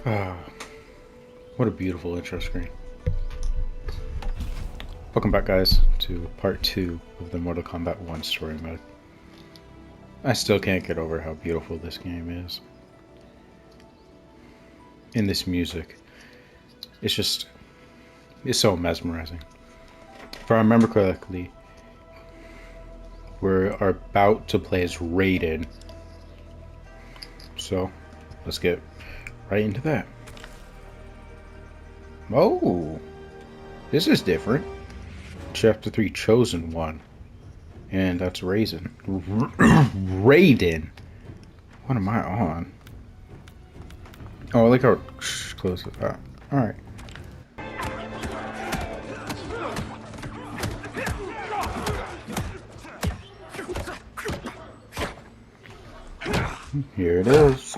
Ah, what a beautiful intro screen. Welcome back, guys, to part 2 of the Mortal Kombat 1 story mode. I still can't get over how beautiful this game is. And this music. It's so mesmerizing. If I remember correctly, we're about to play as Raiden. So, let's get right into that. Oh, this is different. Chapter 3, Chosen One. And that's Raiden. Raiden! What am I on? Oh, I like how it closes. Alright. Here it is.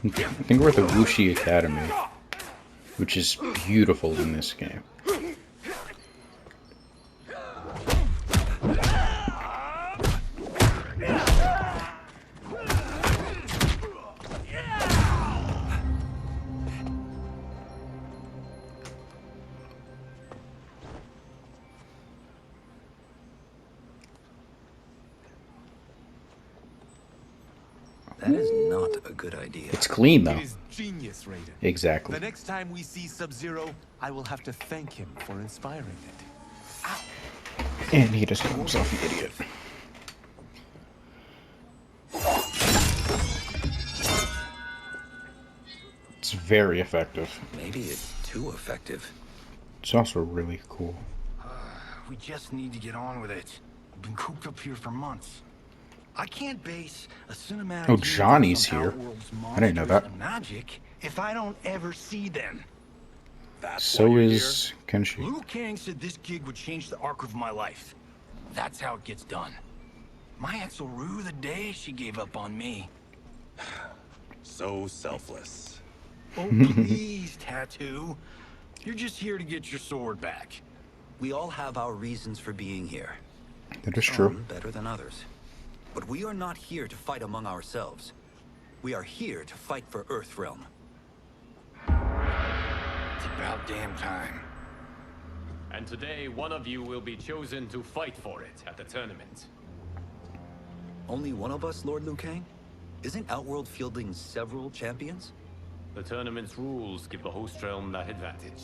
I think we're at the Wuxi Academy, which is beautiful in this game. That is not a good idea. It's clean, though. It is genius, Raiden. Exactly. The next time we see Sub-Zero, I will have to thank him for inspiring it. Ow. And he just called himself an idiot. It's very effective. Maybe it's too effective. It's also really cool. We just need to get on with it. We've been cooped up here for months. I can't base a cinematic. Oh, Johnny's here. I didn't know that. And magic if I don't ever see them. That's So why you're is Kenshi. Liu Kang said this gig would change the arc of my life. That's how it gets done. My ex will rue the day she gave up on me. here. So selfless. Oh, please, Tattoo. You're just here to get your sword back. We all have our reasons for being here. That is true. Some better than others. But we are not here to fight among ourselves. We are here to fight for Earthrealm. It's about damn time. And today, one of you will be chosen to fight for it at the tournament. Only one of us, Lord Liu Kang? Isn't Outworld fielding several champions? The tournament's rules give the host realm that advantage.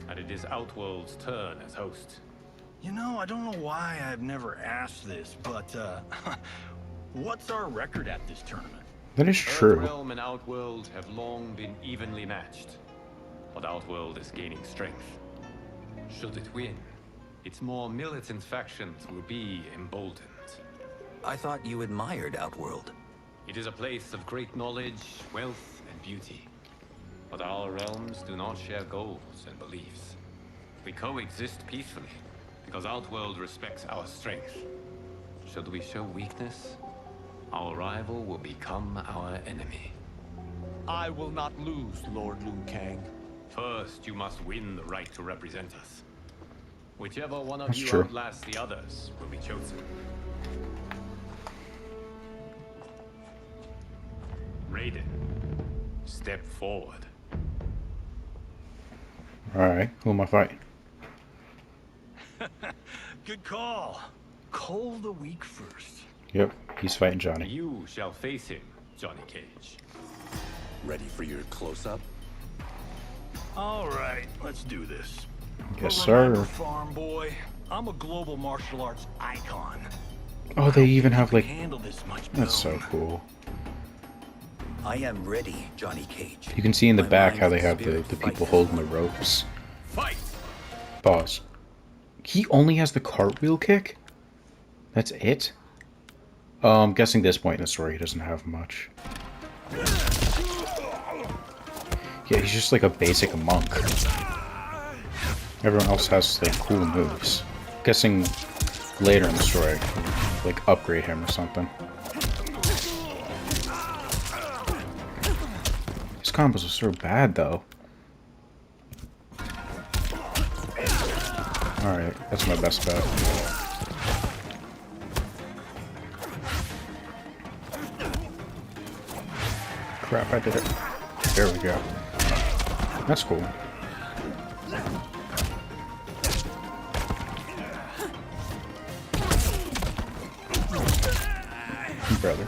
And it is Outworld's turn as host. You know, I don't know why I've never asked this, but, what's our record at this tournament? That is true. Earthrealm and Outworld have long been evenly matched. But Outworld is gaining strength. Should it win, its more militant factions will be emboldened. I thought you admired Outworld. It is a place of great knowledge, wealth, and beauty. But our realms do not share goals and beliefs. We coexist peacefully, because Outworld respects our strength. Should we show weakness, our rival will become our enemy. I will not lose, Lord Liu Kang. First, you must win the right to represent us. Whichever one of That's you true. outlasts the others will be chosen. Raiden, step forward. Alright, who am I fighting? Good call. Cole the weak first. Yep, he's fighting Johnny. You shall face him, Johnny Cage. Ready for your close-up? All right, let's do this. Yes, But remember, sir. farm boy, I'm a global martial arts icon. Oh, they even have, You like... can handle this much That's so bone. cool. I am ready, Johnny Cage. You can see in the My back mind how they and have spirit the fight people this holding the one. ropes. Fight! Pause. He only has the cartwheel kick? That's it? I'm guessing this point in the story he doesn't have much. Yeah, he's just like a basic monk. Everyone else has like cool moves. Guessing later in the story, like upgrade him or something. His combos are so bad though. Alright, that's my best bet. crap, I did it. There we go. That's cool. Brother.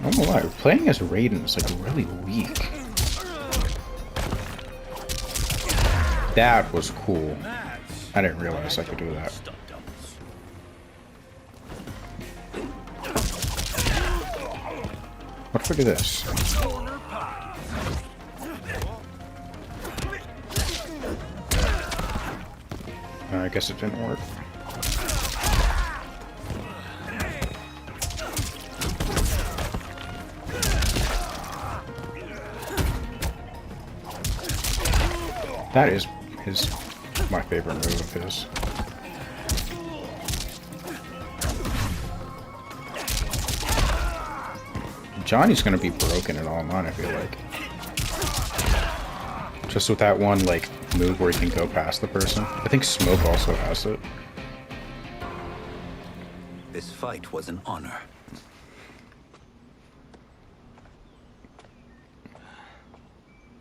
I'm gonna lie, playing as Raiden is like really weak. That was cool. I didn't realize I could do that. What if we do this? I guess it didn't work. That is my favorite move of his. Johnny's gonna be broken in all mine, I feel like. Just with that one like move where he can go past the person. I think Smoke also has it. This fight was an honor.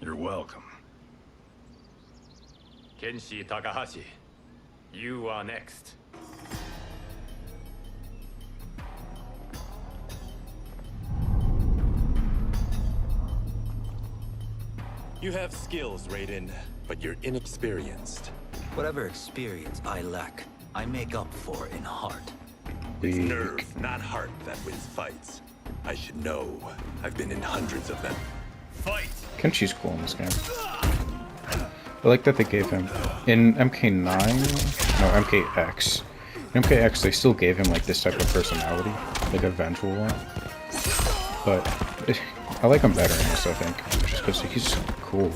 You're welcome. Kenshi Takahashi, you are next. You have skills, Raiden, but you're inexperienced. Whatever experience I lack, I make up for in heart. It's nerve, not heart, that wins fights. I should know. I've been in hundreds of them. Fight! Kenshi's cool in this game. I like that they gave him in MK9, no MKX. In MKX they still gave him like this type of personality, like a vengeful one. But I like him better in this, I think, just because he's cool.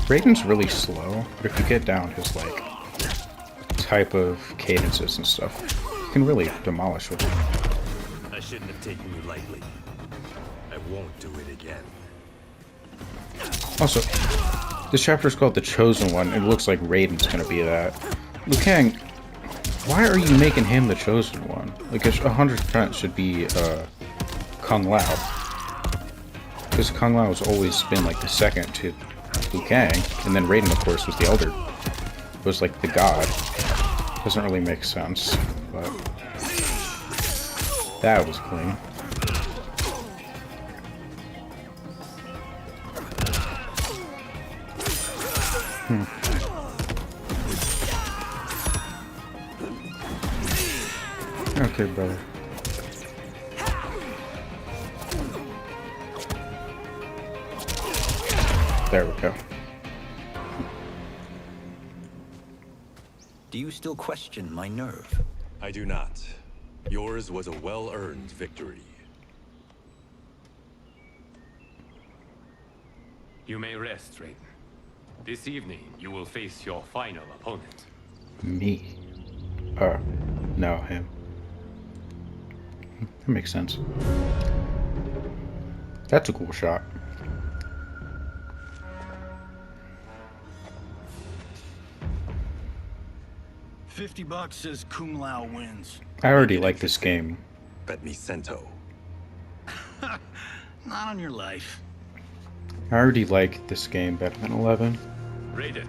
Raiden's really slow, but if you get down his like type of cadences and stuff, you can really demolish with him. I shouldn't have taken you lightly. I won't do it again. Also, this chapter is called The Chosen One. It looks like Raiden's gonna be that. Liu Kang, why are you making him the Chosen One? Like, it 100% should be Kung Lao. Because Kung Lao has always been like the second to Liu Kang, and then Raiden, of course, was the elder. Was like the god. Doesn't really make sense, but that was clean. Okay, brother. There we go. Do you still question my nerve? I do not. Yours was a well-earned victory. You may rest, Raiden. This evening, you will face your final opponent. Me. No, him. That makes sense. That's a cool shot. $50 says Kung Lao wins. I already like this game. Bet me Sento. Not on your life. I already like this game better than 11. Raiden.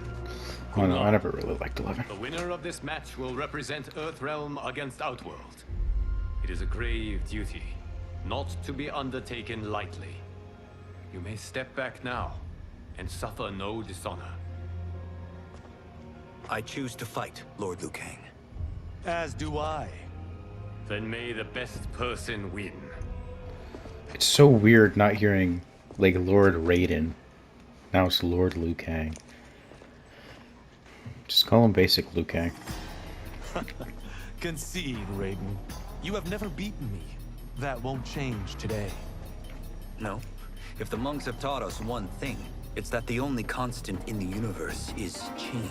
Oh no, I never really liked 11. The winner of this match will represent Earthrealm against Outworld. It is a grave duty, not to be undertaken lightly. You may step back now, and suffer no dishonor. I choose to fight, Lord Liu Kang. As do I. Then may the best person win. It's so weird not hearing, like, Lord Raiden. Now it's Lord Liu Kang. Just call him basic Liu Kang. Concede, Raiden. You have never beaten me. That won't change today. No. If the monks have taught us one thing, it's that the only constant in the universe is change.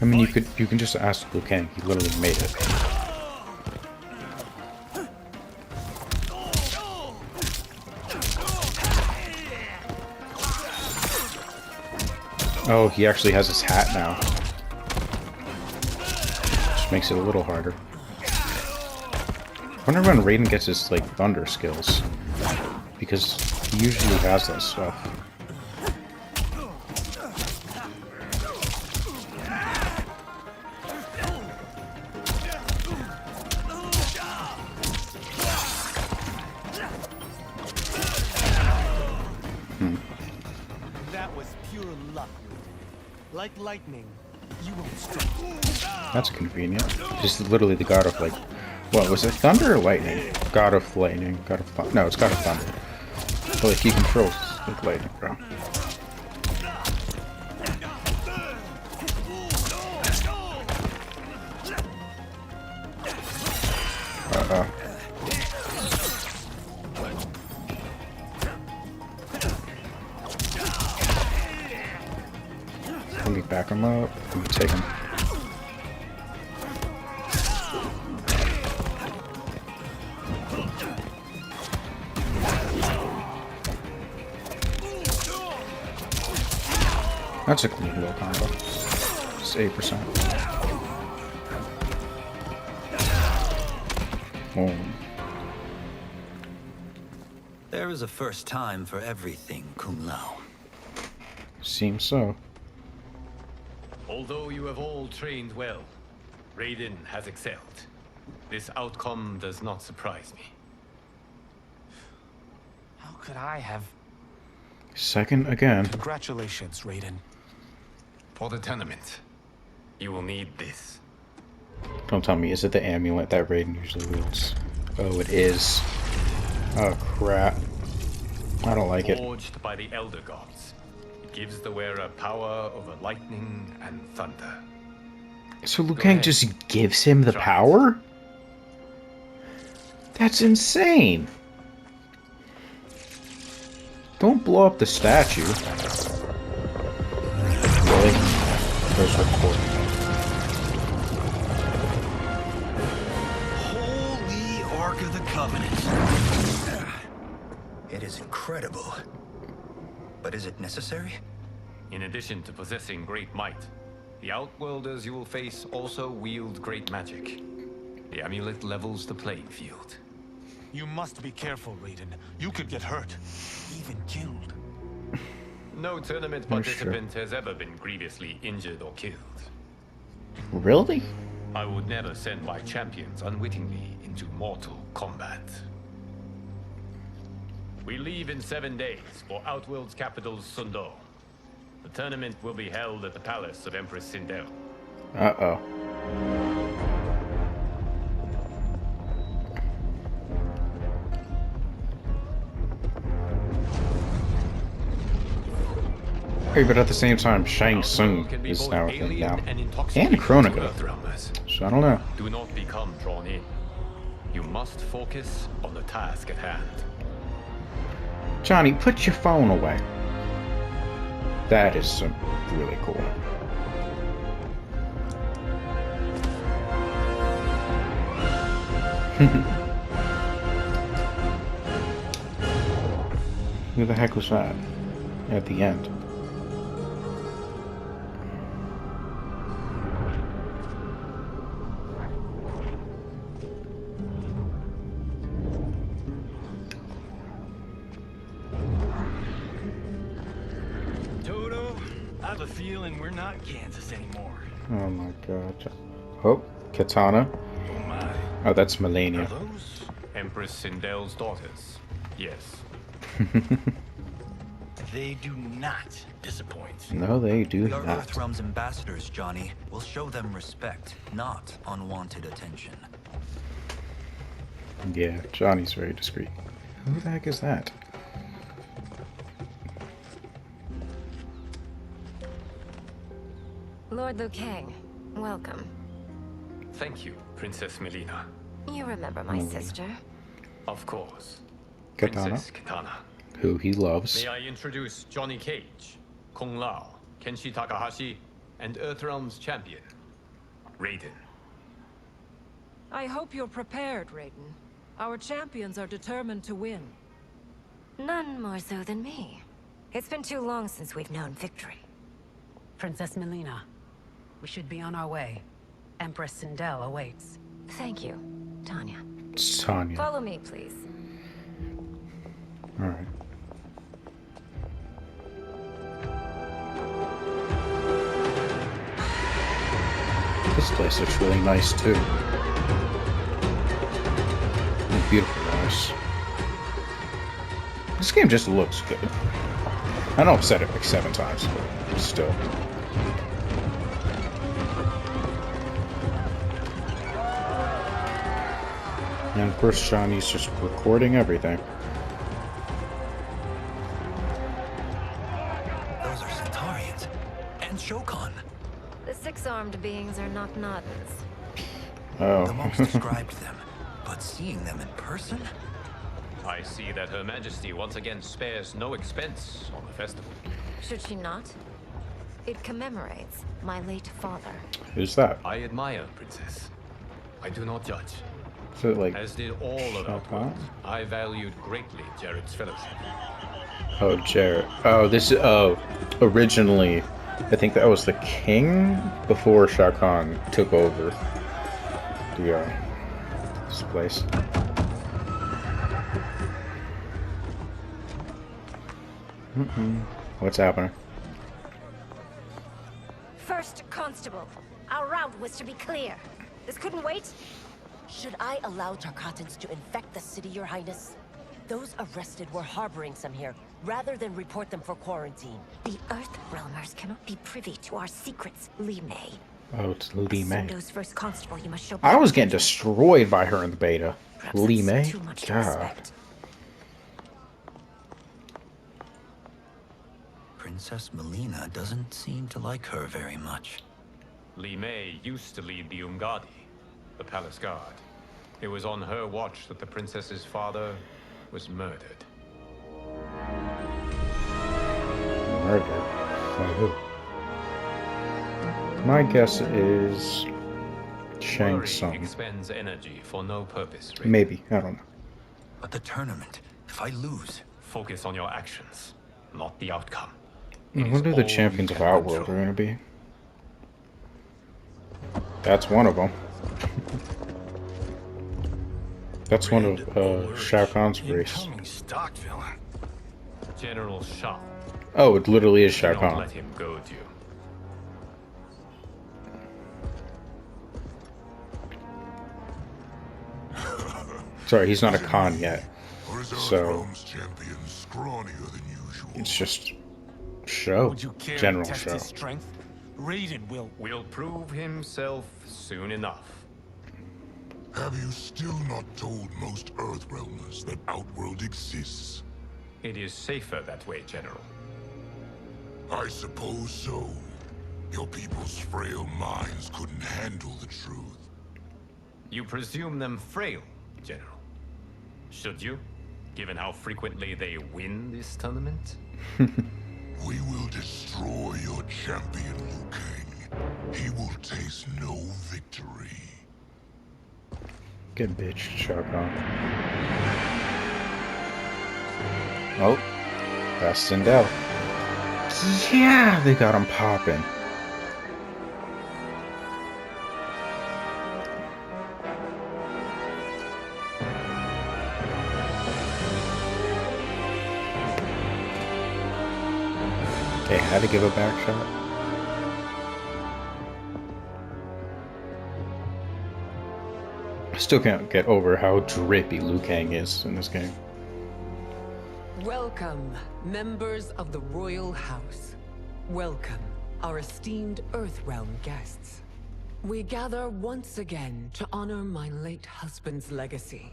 I mean, you can just ask Liu Kang. He literally made it. Oh, he actually has his hat now. Which makes it a little harder. I wonder when Raiden gets his, like, thunder skills. Because he usually has that stuff. That was pure luck. Like lightning, you won't strike. That's convenient. He's literally the god of, like... What, was it thunder or lightning? God of lightning. God of thunder. No, it's god of thunder. But, like, he controls, like, lightning, bro. Uh-oh. Let me back him up. Let me take him. That's a clean little combo. It's 8%. Boom. There is a first time for everything, Kung Lao. Seems so. Although you have all trained well, Raiden has excelled. This outcome does not surprise me. How could I have? Second again. Congratulations, Raiden. For the tournament, you will need this. Don't tell me, is it the amulet that Raiden usually wields? Oh, it is. Oh, crap. I don't like it. Forged by the Elder Gods, it gives the wearer power over lightning and thunder. So Liu Go Kang ahead. just gives him the Try it. power? That's insane. Don't blow up the statue. Really? There's recording. Holy Ark of the Covenant. It is incredible. But is it necessary? In addition to possessing great might, the Outworlders you will face also wield great magic. The amulet levels the playing field. You must be careful, Raiden. You could get hurt, even killed. No tournament Oh, sure. participant has ever been grievously injured or killed. Really? I would never send my champions unwittingly into mortal combat. We leave in 7 days for Outworld's capital, Sundo. The tournament will be held at the palace of Empress Sindel. Uh-oh. Hey, but at the same time, Shang Tsung Outworld can be is both now a thing alien now. and intoxicating And Chronica. to Earthrealmers. So I don't know. Do not become drawn in. You must focus on the task at hand. Johnny, put your phone away. That is some really cool. Who the heck was that at the end? Toto, I have a feeling we're not Kansas anymore. Oh my god. Oh, Katana. Oh my. Oh, that's Are Melania. those? Empress Sindel's daughters. Yes. They do not disappoint. No, they do We are not. Earthrealm's ambassadors, Johnny. We'll show them respect, not unwanted attention. Yeah, Johnny's very discreet. Who the heck is that? Lord Liu Kang, welcome. Thank you, Princess Melina. You remember my sister? Of course. Katana, Princess Katana. who he loves. May I introduce Johnny Cage, Kung Lao, Kenshi Takahashi, and Earthrealm's champion, Raiden. I hope you're prepared, Raiden. Our champions are determined to win. None more so than me. It's been too long since we've known victory. Princess Melina, we should be on our way. Empress Sindel awaits. Thank you, Tanya. It's Tanya. Follow me, please. Alright. This place looks really nice too. And beautiful house. This game just looks good. I know I've said it like 7 times, but still. And of course Johnny's just recording everything. Those are Centaurians. And Shokan. The 6-armed beings are not Noddens. The monks Oh. described them, but seeing them in person? I see that Her Majesty once again spares no expense on the festival. Should she not? It commemorates my late father. Who's that? I admire, Princess. I do not judge. Is it like As did all of Shokan? Outworld, I valued greatly Jared's fellowship. Oh, Jared. Oh, this is... Oh, originally, I think that was the king before Shao Kahn took over this place. What's happening? First Constable, our route was to be clear. This couldn't wait? Should I allow Tarkatans to infect the city, Your Highness? Those arrested were harboring some here, rather than report them for quarantine. The Earthrealmers cannot be privy to our secrets, Li Mei. Oh, it's Li Mei. Sindo's first constable, you must show... I was getting destroyed by her in the beta. Perhaps Li that's Mei? too much to God. expect. Princess Melina doesn't seem to like her very much. Li Mei used to lead the Umgadi, the palace guard. It was on her watch that the princess's father was murdered. Murder? By who? My guess is Shang Worry Tsung. expends energy for no purpose, Raiden. Maybe. I don't know. But the tournament, if I lose, Focus on your actions, not the outcome. I It is wonder who all the champions you of can Outworld are control. going to be. That's one of them. That's one of Shao Kahn's race. Incoming stock villain. General Shah. Oh, it literally is Shao Do not Kahn. let him goad you. Sorry, he's not a Khan yet. Or is So- Earthrealm's champion scrawnier than usual? It's just Show. Would you care General to test Show. his strength? Raiden will. Will prove himself soon enough. Have you still not told most Earthrealmers that Outworld exists? It is safer that way, General. I suppose so. Your people's frail minds couldn't handle the truth. You presume them frail, General. Should you, given how frequently they win this tournament? We will destroy your champion, Liu Kang. He will taste no victory. Get bitch, Shao Kahn. Oh, that's Sindel. Yeah, they got him popping. They had to give a back shot. I still can't get over how drippy Liu Kang is in this game. Welcome, members of the Royal House. Welcome, our esteemed Earthrealm guests. We gather once again to honor my late husband's legacy,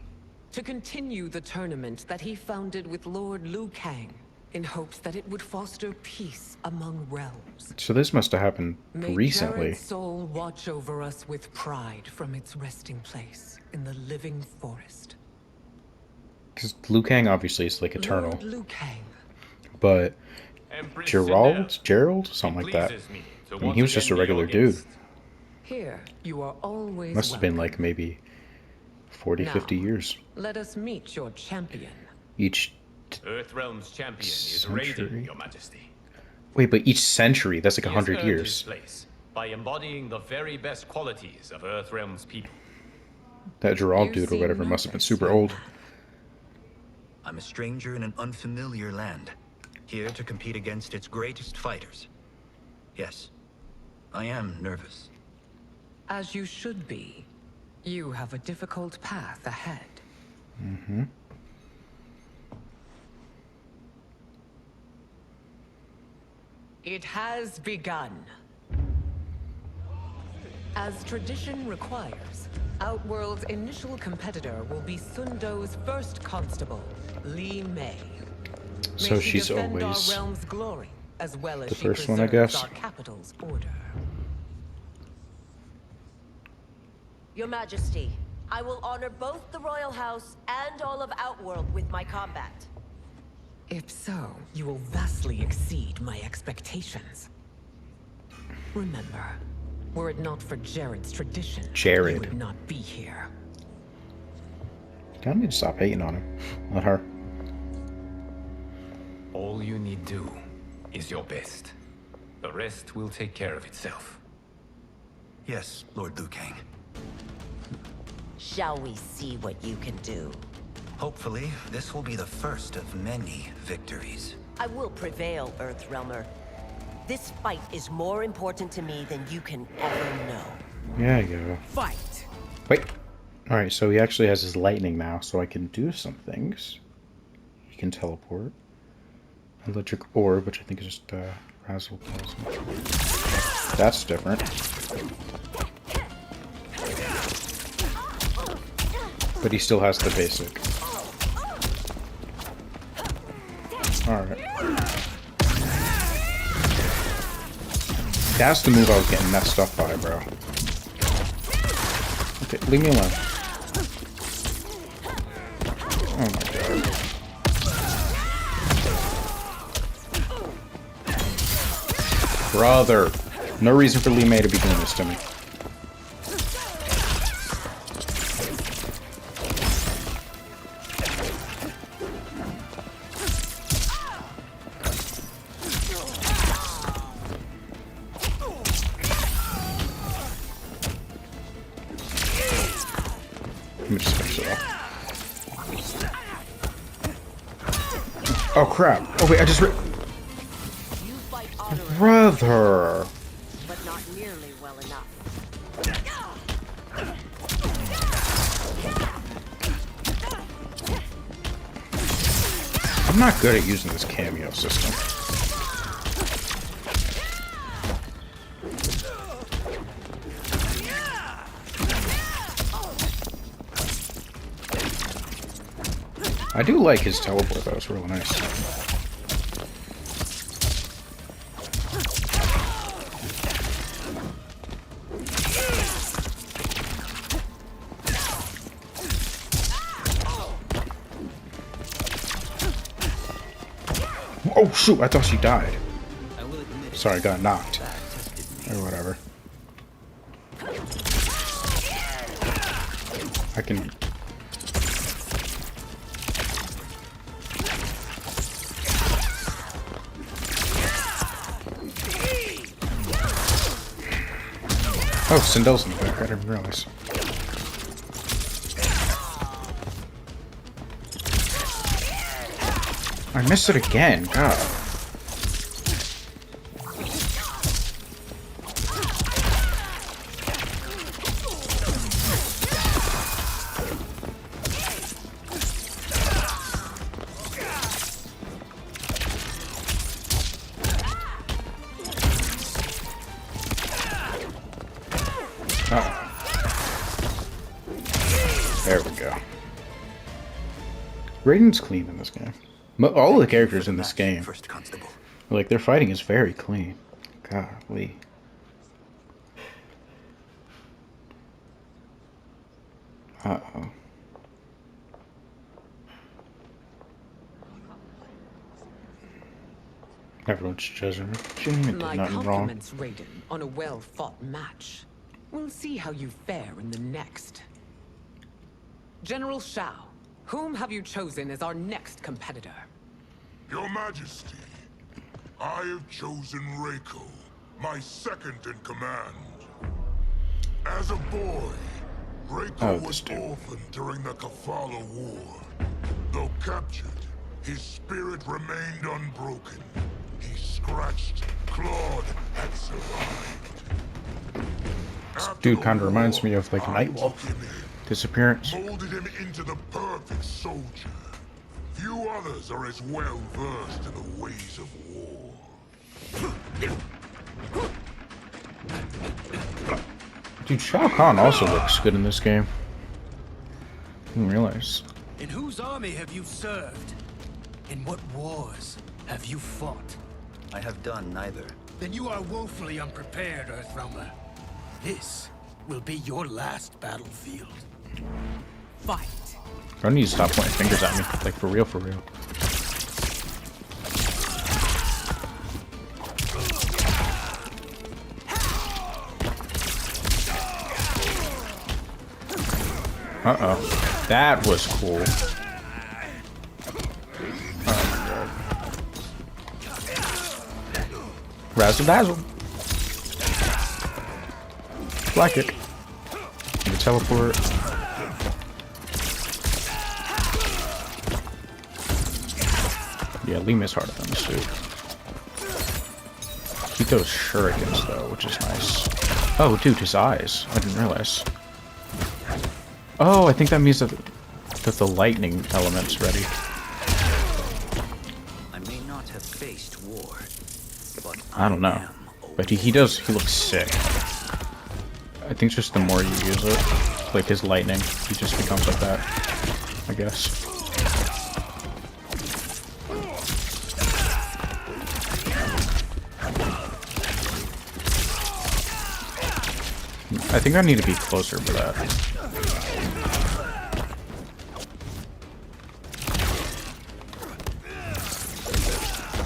to continue the tournament that he founded with Lord Liu Kang, in hopes that it would foster peace among realms. So this must have happened May recently. Jared's soul watch over us with pride from its resting place in the living forest. Because Liu Kang obviously is like eternal. Lord Liu Kang. But Empress Gerald? Something It like that. pleases me to I mean, once he was just a again be your regular dude. guest. Here, you are always Must have been welcome. like maybe 40, Now, 50 years. Let us meet your champion. Each Earthrealm's champion is Century? Raiden, Your Majesty. Wait, but each century, that's like He has 100 earned his years. place by embodying the very best qualities of Earthrealm's people. That Gerald You dude or seem whatever must have been nervous, super young old. man. I'm a stranger in an unfamiliar land, here to compete against its greatest fighters. Yes, I am nervous. As you should be. You have a difficult path ahead. Mm-hmm. It has begun. As tradition requires, Outworld's initial competitor will be Sundo's first constable, Li Mei. So May she she's defend always our realm's glory, as well as the she first one, I preserves guess. our capital's order. Your Majesty, I will honor both the Royal House and all of Outworld with my combat. If so, you will vastly exceed my expectations. Remember, were it not for Jared's tradition, Jared. you would not be here. I need to stop hating on him. On her. All you need do is your best. The rest will take care of itself. Yes, Lord Liu Kang. Shall we see what you can do? Hopefully, this will be the first of many victories. I will prevail, Earthrealmer. This fight is more important to me than you can ever know. Yeah, you go. Fight! Wait. Alright, so he actually has his lightning now, so I can do some things. He can teleport. Electric orb, which I think is just razzle dazzle. That's different. But he still has the basic. Alright. That's the move I was getting messed up by, bro. Okay, leave me alone. Oh my god. Brother. No reason for Li Mei to be doing this to me. Let me just finish it off. Oh crap. Oh wait, I just Brother! But not nearly well enough. I'm not good at using this cameo system. I do like his teleport though, it's really nice. Oh shoot, I thought she died. Sorry, I got knocked. Or whatever. I can... Oh, Sindel's in the back, I didn't realize. I missed it again, God. There we go. Raiden's clean in this game. All of the characters in this game, First Constable. like, their fighting is very clean. Golly. Uh-oh. Everyone's judging her. She did My nothing wrong. compliments, Raiden, on a well-fought match. We'll see how you fare in the next. General Shao, whom have you chosen as our next competitor? Your Majesty, I have chosen Reiko, my second in command. As a boy, Reiko was orphaned during the Kafala War. Though captured, his spirit remained unbroken. He scratched, clawed, and survived. This dude kind of reminds me of like Nightwolf. Disappearance. Molded him into the perfect soldier. Few others are as well versed in the ways of war. Dude, Shao Kahn also looks good in this game. Didn't realize. In whose army have you served? In what wars have you fought? I have done neither. Then you are woefully unprepared, Earthrealmer. This will be your last battlefield. Fight! I need to stop pointing fingers at me. Like, for real, for real. Uh-oh. That was cool. Oh my god. Razzle dazzle. Black kick. You can teleport. Yeah, Lima's harder than this dude. He throws shurikens though, which is nice. Oh, dude, his eyes. I didn't realize. Oh, I think that means that the lightning element's ready. I may not have faced war, but I don't know. But he looks sick. I think just the more you use it, like his lightning, he just becomes like that, I guess. I think I need to be closer for that.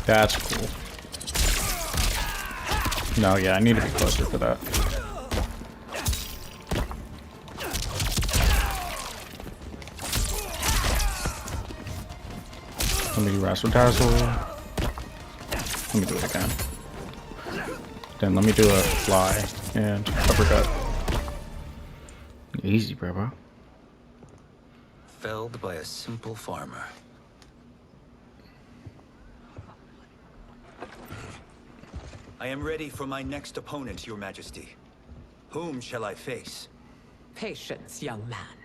That's cool. No, yeah, I need to be closer for that. Let me do Razzle Dazzle. Let me do it again. Then let me do a fly and uppercut. Easy, bro. Felled by a simple farmer. I am ready for my next opponent, Your Majesty. Whom shall I face? Patience, young man.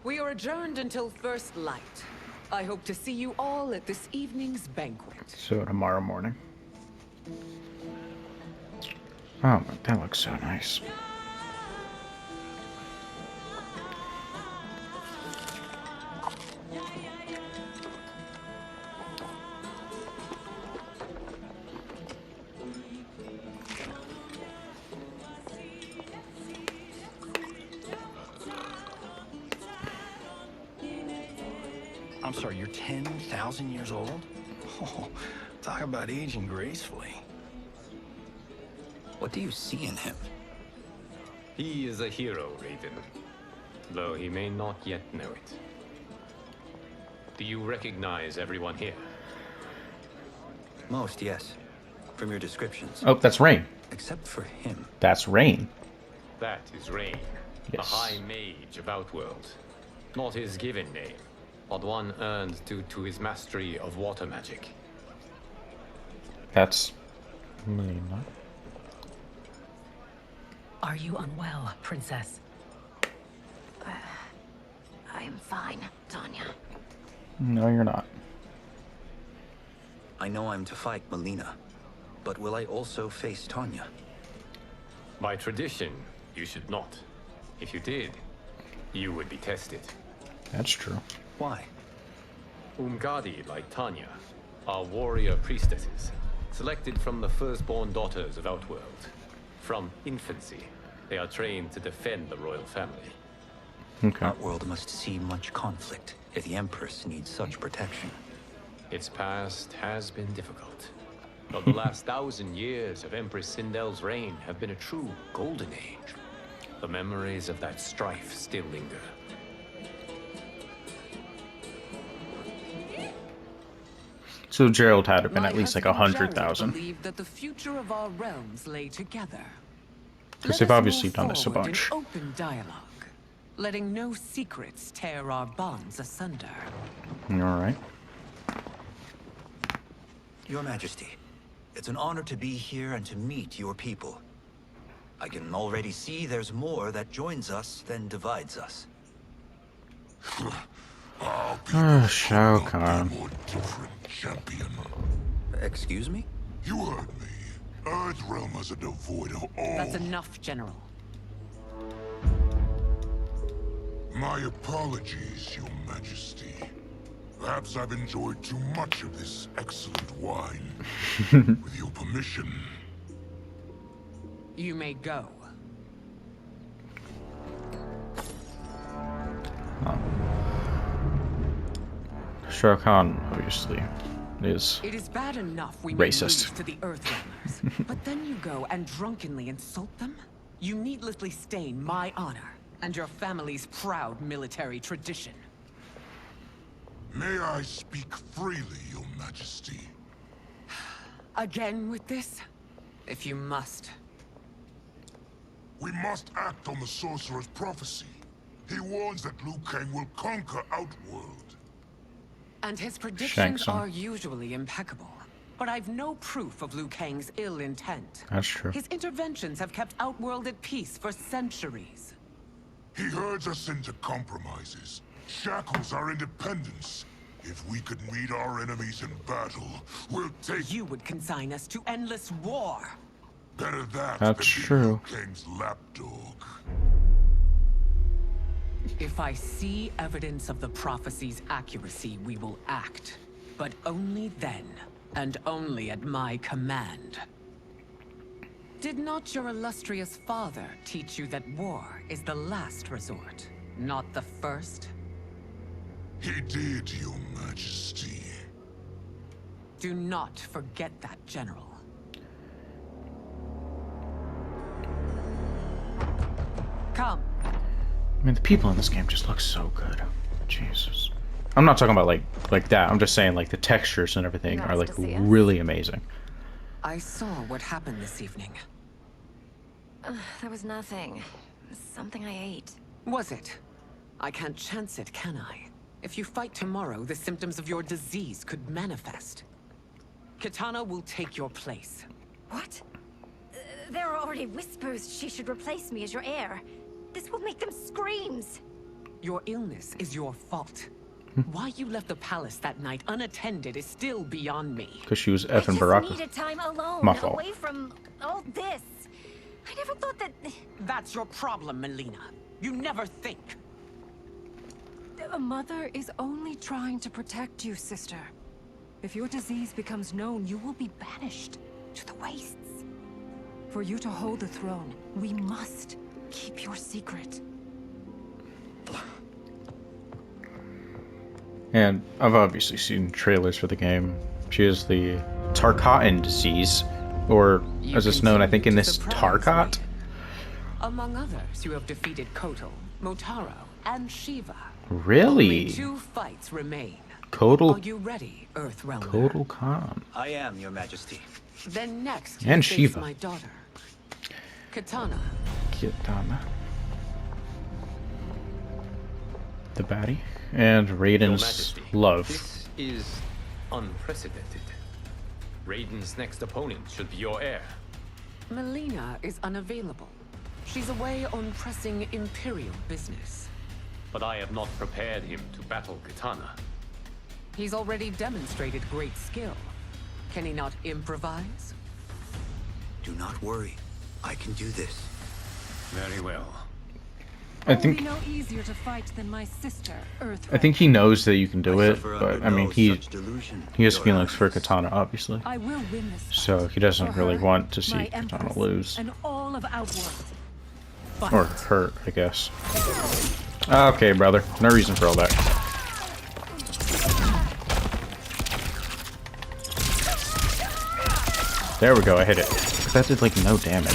We are adjourned until first light. I hope to see you all at this evening's banquet. So tomorrow morning. Oh, that looks so nice. I'm sorry, you're 10,000 years old? Oh, talk about aging gracefully. What do you see in him? He is a hero, Raiden, though he may not yet know it. Do you recognize everyone here? Most, yes. From your descriptions. Oh, that's Rain. Except for him. That's Rain. That is Rain, Yes. a high mage of Outworld. Not his given name, but one earned due to his mastery of water magic. That's Melina. Are you unwell, Princess? I am fine, Tanya. No, you're not. I know I'm to fight Melina, but will I also face Tanya? By tradition, you should not. If you did, you would be tested. That's true. Why? Umgadi, like Tanya, are warrior priestesses, selected from the firstborn daughters of Outworld. From infancy, they are trained to defend the royal family. Okay. Outworld must see much conflict if the Empress needs such protection. Its past has been difficult, but the last 1,000 years of Empress Sindel's reign have been a true golden age. The memories of that strife still linger. So Gerald had to have been My at least like husband Gerald 100,000. believed that the future of our realms lay together. Because Let they've us obviously move done this a forward bunch. in open dialogue, letting no secrets tear our bonds asunder. Alright. Your Majesty, it's an honor to be here and to meet your people. I can already see there's more that joins us than divides us. Shao Kahn. More different champion. Excuse me? You heard me. Earthrealm is a devoid of all. That's enough, General. My apologies, Your Majesty. Perhaps I've enjoyed too much of this excellent wine. With your permission. You may go. Shao Kahn, obviously, is It is bad enough we racist. move to the Earthrealmers, but then you go and drunkenly insult them? You needlessly stain my honor and your family's proud military tradition. May I speak freely, Your Majesty? Again with this? If you must. We must act on the Sorcerer's prophecy. He warns that Liu Kang will conquer Outworld. And his Shang predictions Tsung. are usually impeccable. But I've no proof of Liu Kang's ill intent. That's true. His interventions have kept Outworld at peace for centuries. He herds us into compromises, shackles our independence. If we could meet our enemies in battle, we'll take... You would consign us to endless war. Better that That's than be true. Liu Kang's lapdog. If I see evidence of the prophecy's accuracy, we will act. But only then, and only at my command. Did not your illustrious father teach you that war is the last resort, not the first? He did, Your Majesty. Do not forget that, General. Come. I mean, the people in this game just look so good. Jesus. I'm not talking about like that. I'm just saying like the textures and everything are like really amazing. I saw what happened this evening. There was nothing. Something I ate. Was it? I can't chance it, can I? If you fight tomorrow, the symptoms of your disease could manifest. Kitana will take your place. What? There are already whispers she should replace me as your heir. This will make them screams. Your illness is your fault. Why you left the palace that night unattended is still beyond me. Because she was I effing just Baraka. needed time alone, My fault. away from all this. I never thought that... That's your problem, Melina. You never think. A mother is only trying to protect you, sister. If your disease becomes known, you will be banished to the wastes. For you to hold the throne, we must keep your secret. And I've obviously seen trailers for the game. She has the Tarkatan disease, or as it's known, I think, in this Tarkat. Among others, you have defeated Kotal, Motaro, and Shiva. Really? Only 2 fights remain. Kotal. Are you ready, Earthrealmer? Kotal Khan. I am, Your Majesty. Then next, And you face Shiva. my daughter, Kitana. Kitana. The baddie. And Raiden's Majesty, love. This is unprecedented. Raiden's next opponent should be your heir. Melina is unavailable. She's away on pressing Imperial business. But I have not prepared him to battle Kitana. He's already demonstrated great skill. Can he not improvise? Do not worry. I can do this. Very well. I think Only no easier to fight than my sister, Earth. I think he knows that you can do I it, suffer but under I mean no he such delusion, has Your feelings for Highness. Kitana, obviously. I will win this fight. So he doesn't For really her, want to see my Kitana Empress, lose. and all of Outworld. Fight. Or hurt, I guess. Okay, brother. No reason for all that. There we go, I hit it. That did like no damage.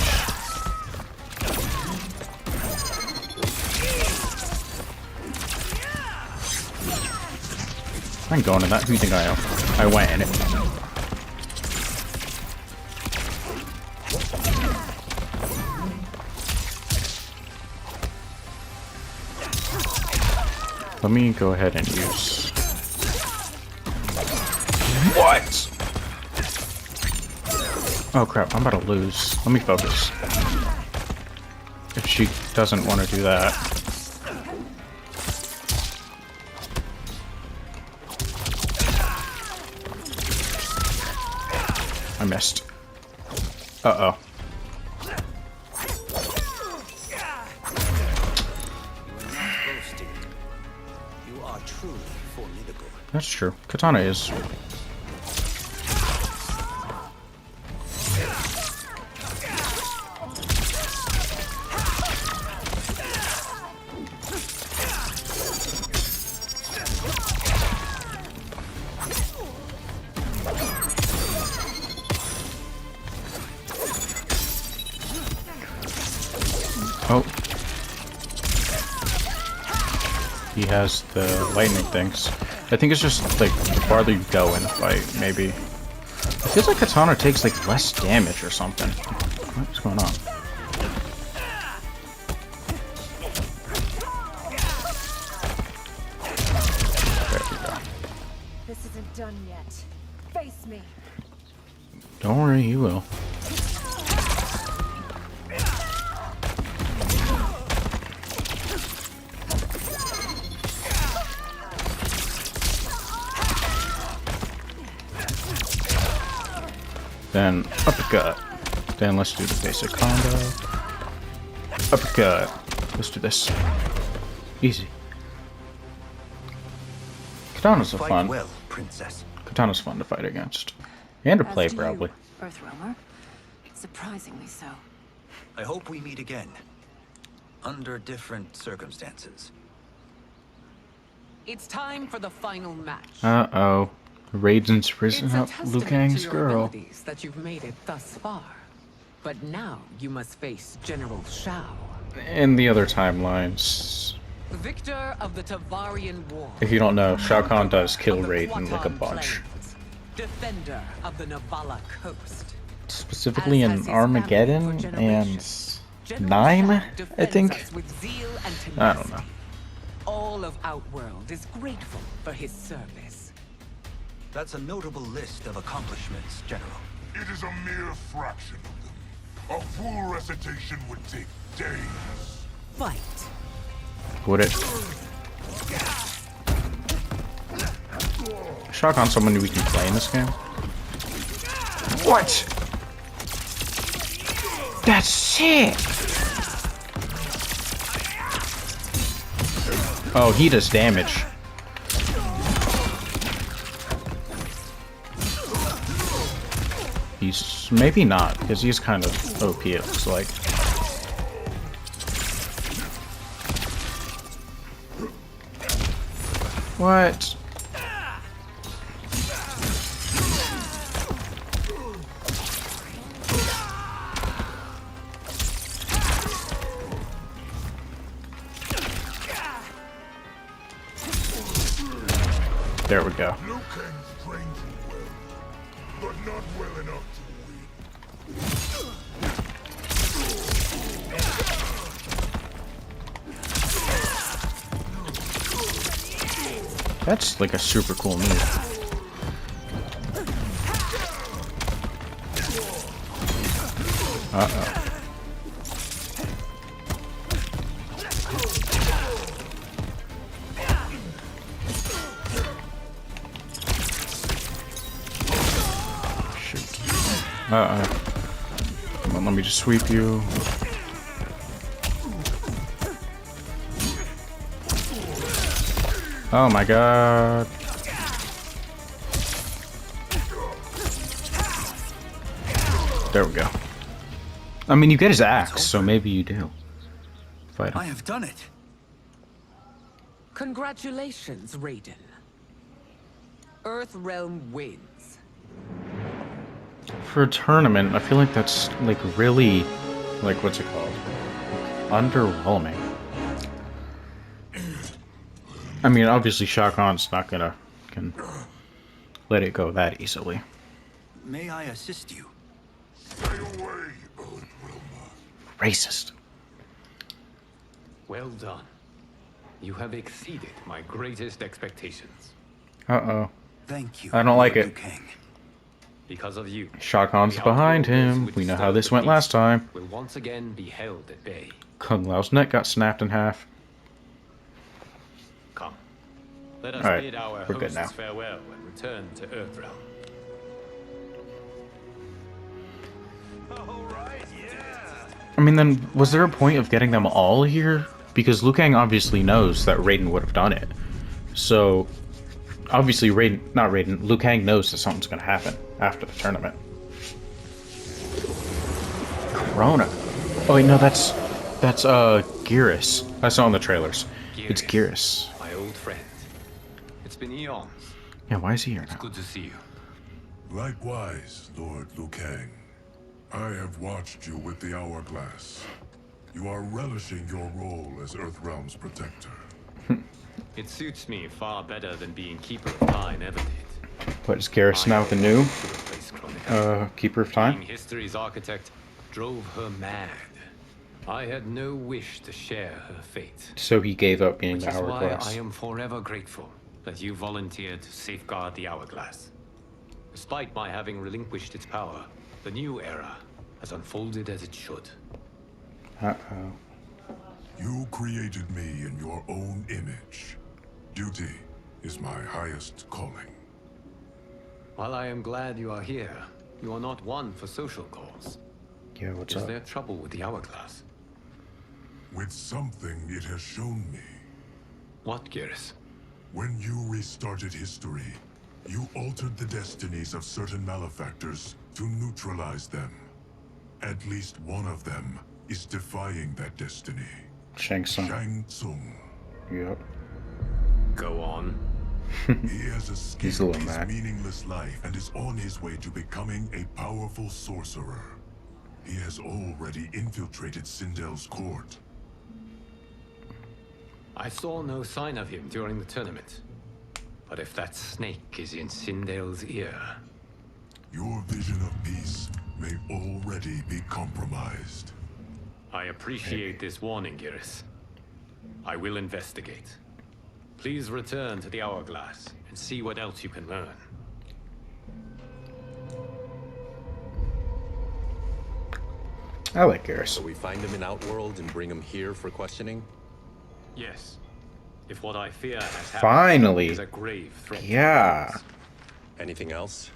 I'm going to that. Who do you think I am? I went in it. Let me go ahead and use... What? Oh crap, I'm about to lose. Let me focus. If she doesn't want to do that. I missed. Uh-oh. You are truly formidable. That's true. Katana is. Oh. He has the lightning things. I think it's just like the farther you go in the fight, maybe. It feels like Katana takes like less damage or something. What's going on? There we go. This isn't done yet. Face me. Don't worry, you will. Then uppercut. Then let's do the basic combo. Uppercut. Let's do this. Easy. Katana's a Fight fun. well, princess. Katana's fun to fight against. And to play, As do you, probably. Earthrealmer. Surprisingly so. I hope we meet again. Under different circumstances. It's time for the final match. Uh-oh. Raiden's risen It's a up Liu testament Kang's to your girl. abilities that you've made it thus far. But now you must face General Shao, In the other timelines, victor of the Tavarian War. if you don't know, Shao Kahn does kill of the Raiden like a Quatan bunch. Plains, defender of the Navala coast. Specifically As in has his Armageddon family for and generations, General 9, Shao I defends think. us with zeal and I don't know. tenacity. All of Outworld is grateful for his service. That's a notable list of accomplishments, General. It is a mere fraction of them. A full recitation would take days. Fight. Would it? Shao Kahn's someone we can play in this game. What? That's sick! Oh, he does damage. He's maybe not, because he's kind of OP, it looks like. What? There we go. Liu Kang trains you well, but not well enough That's like a super cool move. Uh-oh. Shoot. Uh-oh. Come on, let me just sweep you. Oh my god. There we go. I mean, you get his axe, so maybe you do. Fight him. I have done it. Congratulations, Raiden. Earthrealm wins. For a tournament, I feel like that's, like, really, like, what's it called? Underwhelming. I mean, obviously Shao Kahn's not gonna... let it go that easily. May I assist you? Stay away, Earthrealmer. Racist. Well done. You have exceeded my greatest expectations. Uh-oh. Thank you. I don't like Lord it. Liu Kang. Because of you, Shao Kahn's the behind outworlders him. who We know how disturbed this the went last peace time. will once again be held at bay. Kung Lao's neck got snapped in half. Come. Let us Alright, bid our we're good hosts now. farewell and return to Earthrealm. I mean, then, was there a point of getting them all here? Because Liu Kang obviously knows that Raiden would have done it. So, obviously Liu Kang knows that something's going to happen after the tournament. Corona. Oh wait, no, that's Geras. I saw in the trailers. It's Geras. My old friend. It's been eons. Yeah, why is he here It's now? good to see you. Likewise, Lord Liu Kang. I have watched you with the Hourglass. You are relishing your role as Earthrealm's protector. It suits me far better than being Keeper of Time ever did. What, is Geras now the new To replace Chronica. Keeper of Time? Being history's architect drove her mad. I had no wish to share her fate. So he gave up being Which the is why Hourglass. I am forever grateful that you volunteered to safeguard the Hourglass. Despite my having relinquished its power, the new era has unfolded as it should. Uh-oh. You created me in your own image. Duty is my highest calling. While I am glad you are here, you are not one for social calls. Yeah, what's Is up? there trouble with the Hourglass? With something it has shown me. What, Geras? When you restarted history, you altered the destinies of certain malefactors to neutralize them. At least one of them is defying that destiny. Shang Tsung. Shang Tsung. Yep. Go on. He has He's a escaped little his mad. meaningless life and is on his way to becoming a powerful sorcerer. He has already infiltrated Sindel's court. I saw no sign of him during the tournament. But if that snake is in Sindel's ear... Your vision of peace may already be compromised. I appreciate this warning, Geras. I will investigate. Please return to the Hourglass and see what else you can learn. I like Geras. So we find him in Outworld and bring him here for questioning? Yes. If what I fear has happened, Finally. is a grave threat. Yeah. Anything else?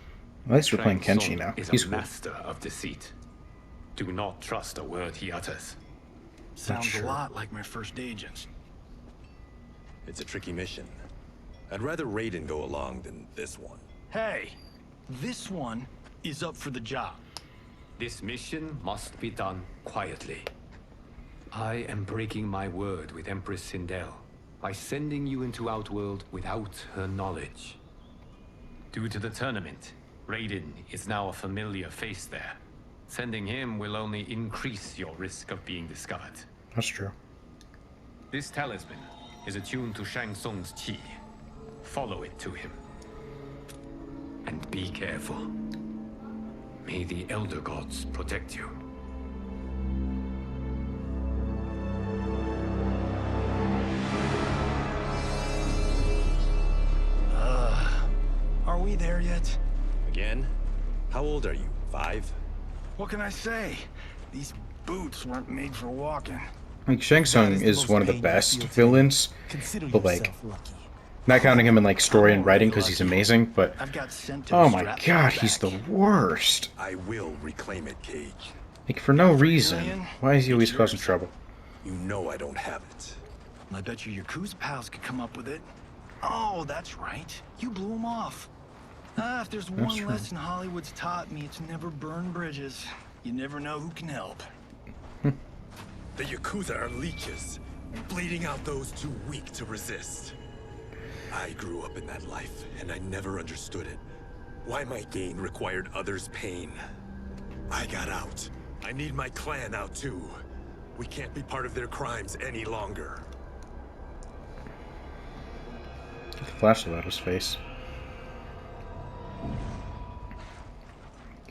At least we're playing Shang Kenshi Tsung now. is He's a cool. master of deceit. Do not trust a word he utters. Sounds sure. a lot like my first agents. It's a tricky mission. I'd rather Raiden go along than this one. Hey, this one is up for the job. This mission must be done quietly. I am breaking my word with Empress Sindel by sending you into Outworld without her knowledge. Due to the tournament, Raiden is now a familiar face there. Sending him will only increase your risk of being discovered. That's true. This talisman is attuned to Shang Tsung's chi. Follow it to him. And be careful. May the Elder Gods protect you. Are we there yet? Again? How old are you? 5? What can I say? These boots weren't made for walking. Like, Shang Tsung is one of the best villains, but like, not counting him in like story and writing because he's amazing, but I've got sent to oh the my strap god, back. he's the worst. I will reclaim it, Cage. Like, for no reason. Why is he always causing trouble? You know I don't have it. I bet your Yakuza pals could come up with it. Oh, that's right. You blew him off. Ah, if there's That's one true. lesson Hollywood's taught me, it's never burn bridges. You never know who can help. The Yakuza are leeches, bleeding out those too weak to resist. I grew up in that life, and I never understood it. Why my gain required others' pain. I got out. I need my clan out too. We can't be part of their crimes any longer. Get the flashlight out of his face.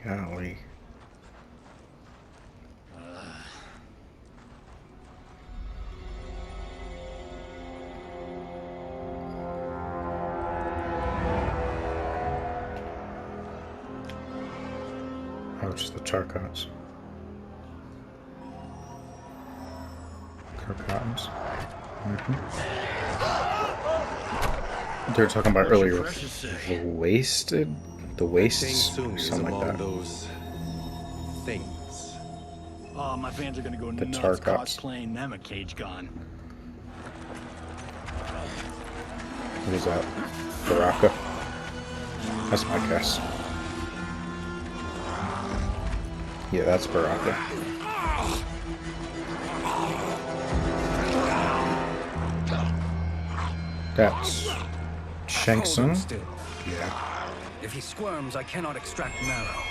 Golly. Oh, it's the Charcots. Charcotans. They were talking about earlier. The wasted? The wastes? Something like that. Those things. Oh, my fans are gonna go The nuts Charcots. cosplaying them a Cage Gon. What is that? Baraka? That's my guess. Yeah, that's Baraka. That's Shang Tsung? Yeah. If he squirms, I cannot extract marrow.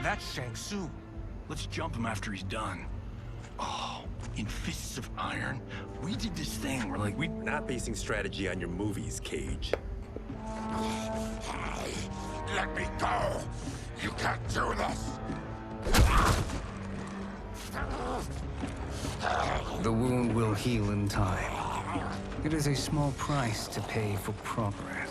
That's Shang Tsung. Let's jump him after he's done. Oh, in Fists of Iron, we did this thing where like We're not basing strategy on your movies, Cage. Let me go! You can't do this! The wound will heal in time. It is a small price to pay for progress.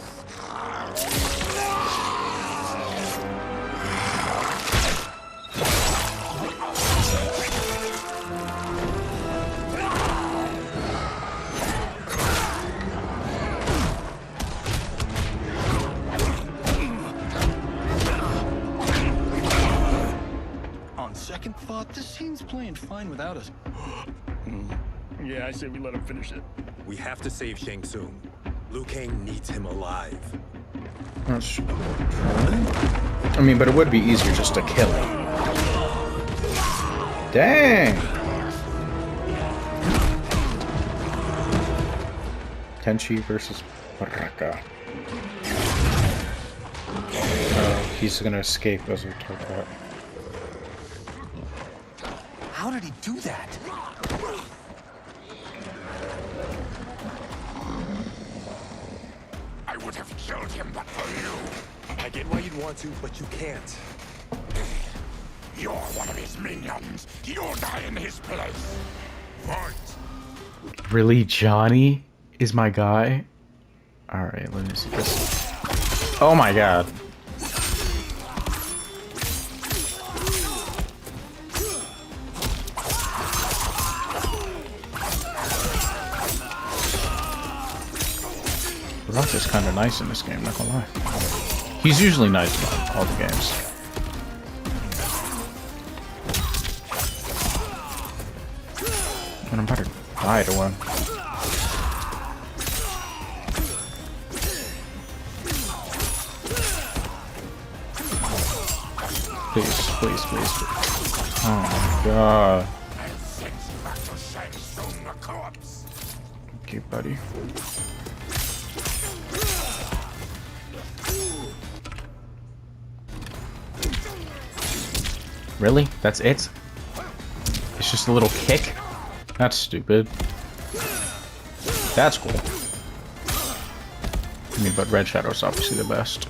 on second thought, this scene's playing fine without us. Yeah, I say we let him finish it. We have to save Shang Tsung. Liu Kang needs him alive. That's... I mean, but it would be easier just to kill him. Dang! Tenchi versus Baraka. He's gonna escape as we talk about. How did he do that? I would have killed him but for you. I get why you'd want to, but you can't. You're one of his minions. You'll die in his place. Fight. Really, Johnny is my guy? Alright, let me see this. Oh my god. Baraka's kind of nice in this game, not gonna lie. He's usually nice in all the games. And I'm about to die to one. Please, please, please, please. Oh my god. Okay, buddy. Really? That's it? It's just a little kick? That's stupid. That's cool. I mean, but Red Shadow's obviously the best.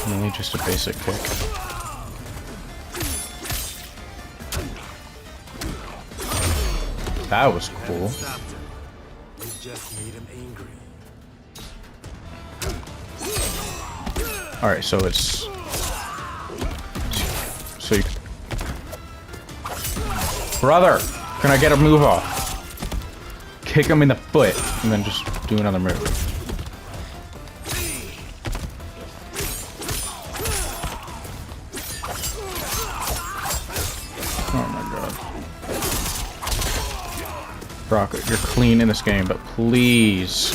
Only just a basic kick. That was cool. We just made him angry. Alright, so it's... So you... Brother! Can I get a move off? Kick him in the foot, and then just do another move. Baraka, you're clean in this game, but please.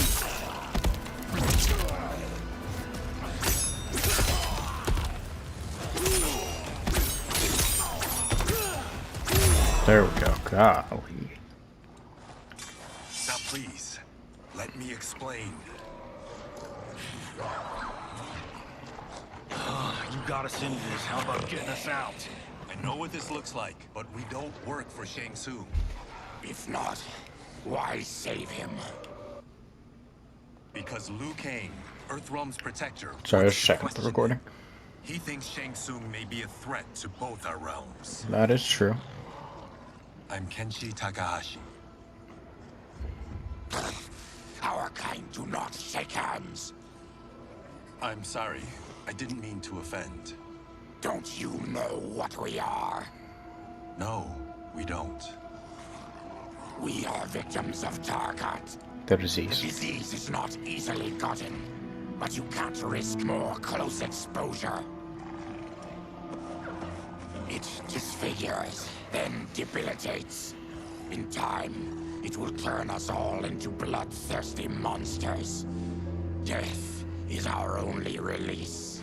There we go. Golly. Now please, let me explain. You got us into this. How about getting us out? I know what this looks like, but we don't work for Shang Tsung. If not, why save him? Because Liu Kang, Earthrealm's protector... Sorry, I was wants to checking the question recording. him. He thinks Shang Tsung may be a threat to both our realms. That is true. I'm Kenshi Takahashi. Our kind do not shake hands. I'm sorry. I didn't mean to offend. Don't you know what we are? No, we don't. We are victims of Tarkat. The disease. The disease is not easily gotten, but you can't risk more close exposure. It disfigures, then debilitates. In time, it will turn us all into bloodthirsty monsters. Death is our only release.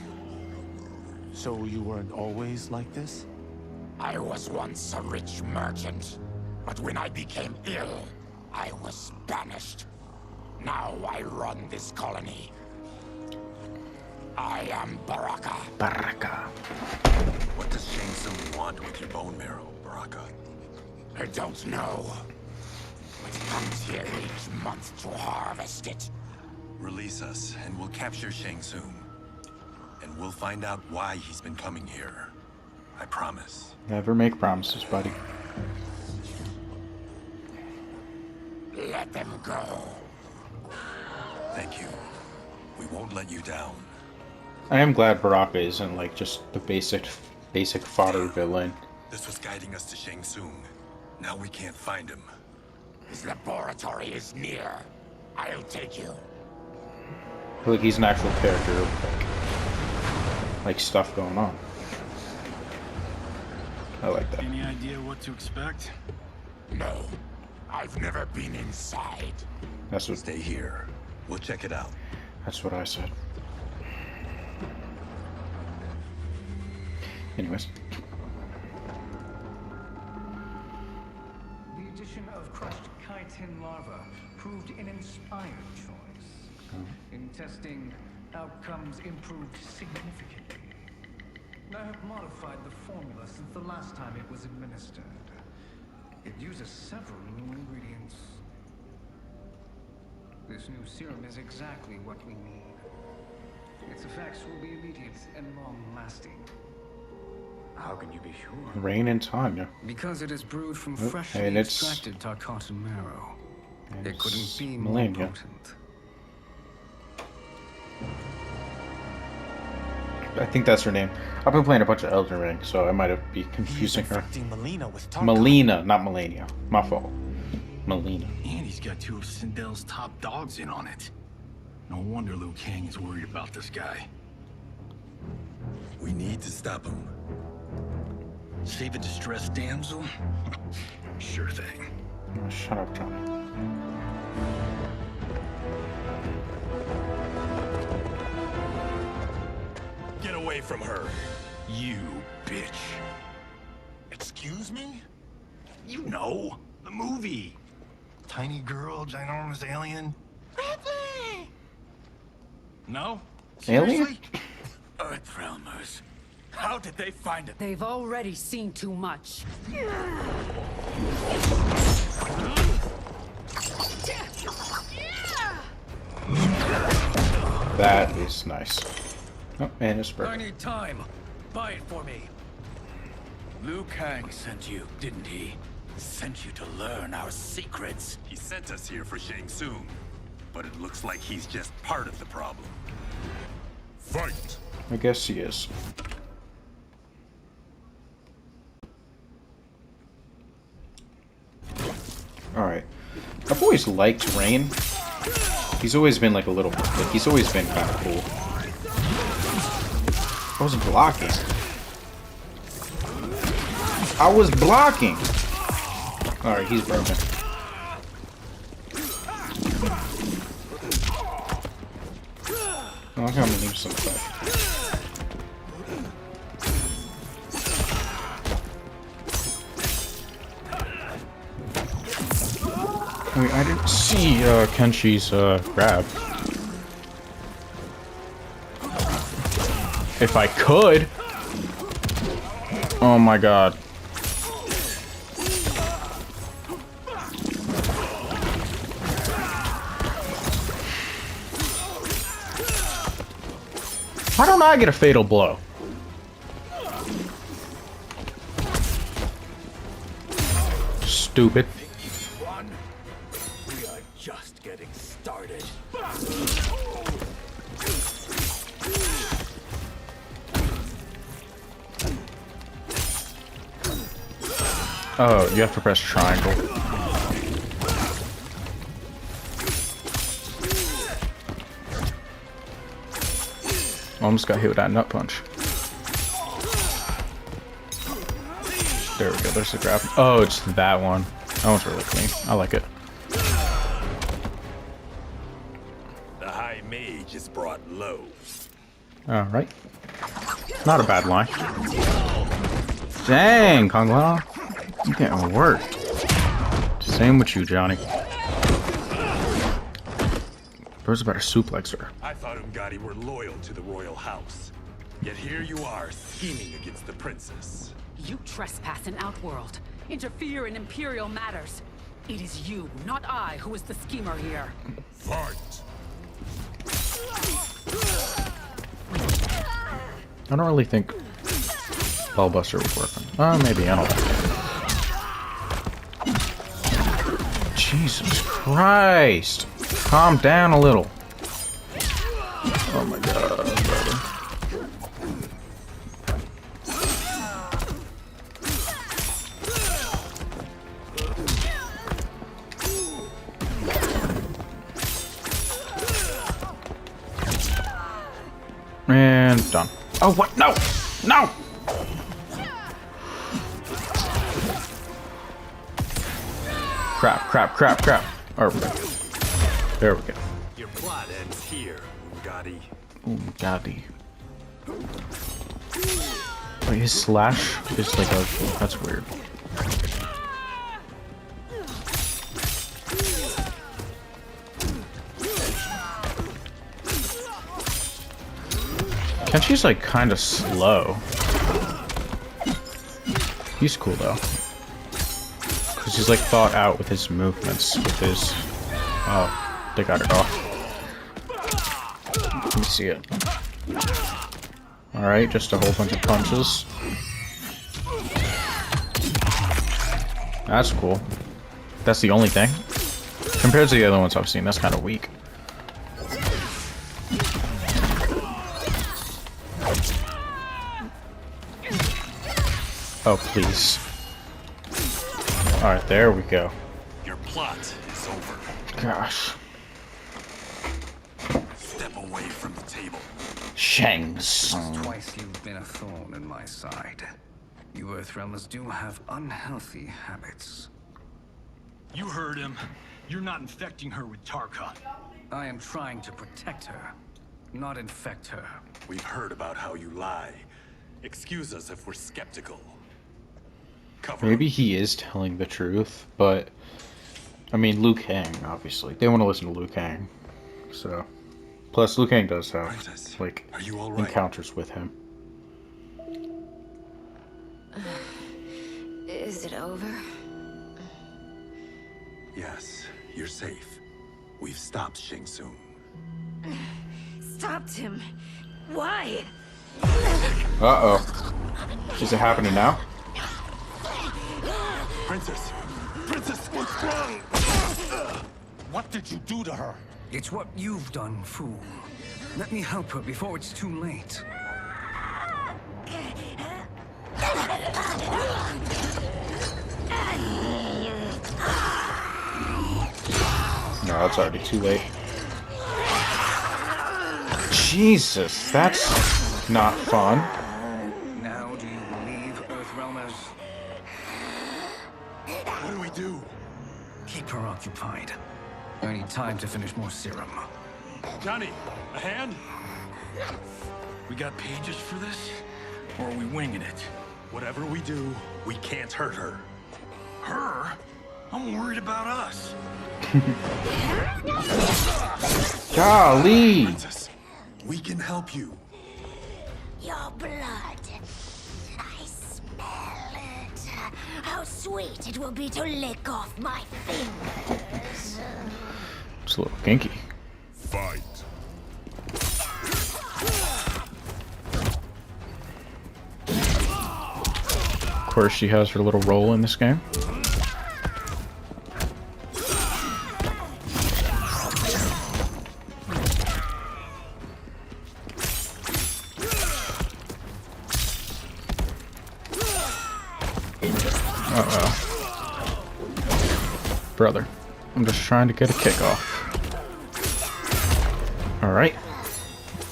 So you weren't always like this? I was once a rich merchant, but when I became ill, I was banished. Now I run this colony. I am Baraka. Baraka. What does Shang Tsung want with your bone marrow, Baraka? I don't know. But he comes here each month to harvest it. Release us, and we'll capture Shang Tsung. And we'll find out why he's been coming here. I promise. Never make promises, buddy. Let them go. Thank you. We won't let you down. I am glad Baraka isn't like just the basic fodder villain. This was guiding us to Shang Tsung. Now we can't find him. His laboratory is near. I'll take you. I feel like he's an actual character with like stuff going on. I like that. Any idea what to expect? No. I've never been inside. That's what. Stay here. We'll check it out. That's what I said. Anyways. The addition of crushed chitin larva proved an inspired choice. In testing, outcomes improved significantly. I have modified the formula since the last time it was administered. It uses several new ingredients. This new serum is exactly what we need. Its effects will be immediate and long-lasting. How can you be sure? Rain and Tanya. Because it is brewed from Oh, freshly and it's- extracted Tarkatan marrow. And It couldn't it's be more Melania. potent. I think that's her name. I've been playing a bunch of Elden Ring, so I might have be confusing her. Melina with Tarkat. Melina, not Melania. My fault. Melina. And he's got two of Sindel's top dogs in on it. No wonder Liu Kang is worried about this guy. We need to stop him. Save a distressed damsel? Sure thing. Oh, shut up, Johnny. Get away from her. You bitch. Excuse me? You know, the movie. Tiny girl, ginormous alien. Ripley! No? Alien? Seriously? Earthrealmers. How did they find it? They've already seen too much. That is nice. Oh, and it's I perfect. need time. Buy it for me. Liu Kang sent you, didn't he? Sent you to learn our secrets. He sent us here for Shang Tsung. But it looks like he's just part of the problem. Fight! I guess he is. Alright. I've always liked Rain. He's always been like a little, like he's always been kind of cool. I was blocking. I was blocking! Alright, he's broken. Oh, I'm gonna leave some stuff. Wait, I didn't see Kenshi's grab. If I could. Oh my god. Why don't I get a fatal blow? Stupid. We are just getting started. Oh, you have to press triangle. Almost got hit with that nut punch. There we go, there's the grab. Oh, it's that one. That one's really clean. I like it. The High Mage is brought low. Alright. Not a bad line. Dang, Kong Lao. You getting worked. Same with you, Johnny. Bro's about to suplex her. I thought Umgadi were loyal to the royal house. Yet here you are, scheming against the princess. You trespass in Outworld, interfere in Imperial matters. It is you, not I, who is the schemer here. Fight! I don't really think Ballbuster would work. Maybe, I don't know. Jesus Christ! Calm down a little. Oh my god, brother. And done. Oh, what? No! No! Crap, crap, crap, crap. There we go. Your plot ends here, Umgadi. Umgadi. Wait, his slash is like a... That's weird. Kenchi's like kind of slow. He's cool though. Because he's like thought out with his movements, with his... Oh, they got it off. Let me see it. Alright, just a whole bunch of punches. That's cool. That's the only thing. Compared to the other ones I've seen, that's kind of weak. Oh, please. Alright, there we go. Your plot is over. Gosh. Step away from the table. Shang Tsung. Twice you've been a thorn in my side. You Earthrealmers do have unhealthy habits. You heard him. You're not infecting her with Tarkon. I am trying to protect her, not infect her. We've heard about how you lie. Excuse us if we're skeptical. Maybe he is telling the truth, but I mean, Liu Kang, obviously. They want to listen to Liu Kang. So, plus Liu Kang does have Princess, like are you all right? encounters with him. Is it over? Yes, you're safe. We've stopped Shang Tsung. Stopped him. Why? Uh-oh. Is it happening now? Princess! Princess, what's wrong? What did you do to her? It's what you've done, fool. Let me help her before it's too late. No, it's already too late. Jesus, that's not fun. Now do you believe, Earthrealmers? What do we do? Keep her occupied. I need time to finish more serum. Johnny, a hand? We got pages for this? Or are we winging it? Whatever we do, we can't hurt her. Her? I'm worried about us. Golly! Princess, we can help you. Your blood. I smell it. How sweet it will be to lick off my fingers. It's a little kinky. Fight. Of course, she has her little role in this game. Brother, I'm just trying to get a kick off. Alright.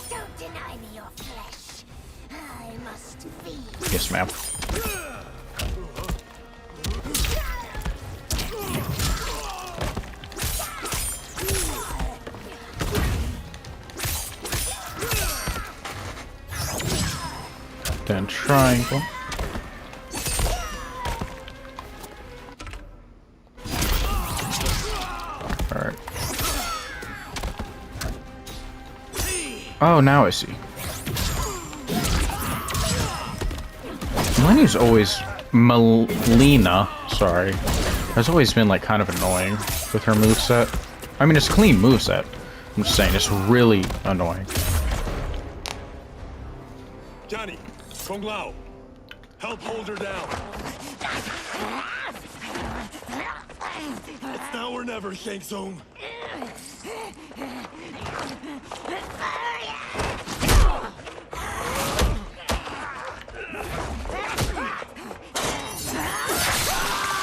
Don't deny me your flesh. I must feed. Yes, ma'am. Then triangle. Alright. Oh, now I see. Melina's always... Melina, sorry. Has always been, like, kind of annoying with her moveset. I mean, it's a clean moveset. I'm just saying, it's really annoying. Johnny, Kung Lao, help hold her down. It's now or never, Shang Tsung.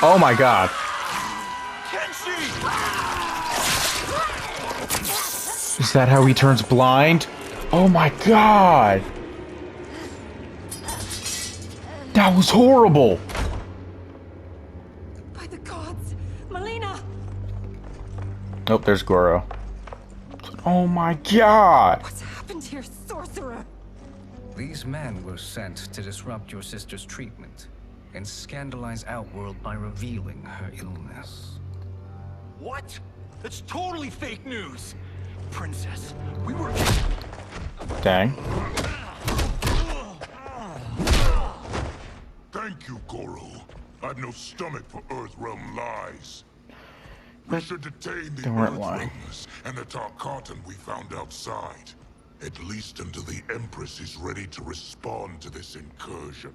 Oh my god. Is that how he turns blind? Oh my god. That was horrible. By the gods, Melina! Nope, there's Goro. Oh my god. What's happened here, sorcerer? These men were sent to disrupt your sister's treatment and scandalize Outworld by revealing her illness. What? That's totally fake news! Princess, we were... Dang. Thank you, Goro. I've no stomach for Earthrealm lies. We should detain the They weren't lying. Earthrealmers and the Tarkatan we found outside. At least until the Empress is ready to respond to this incursion.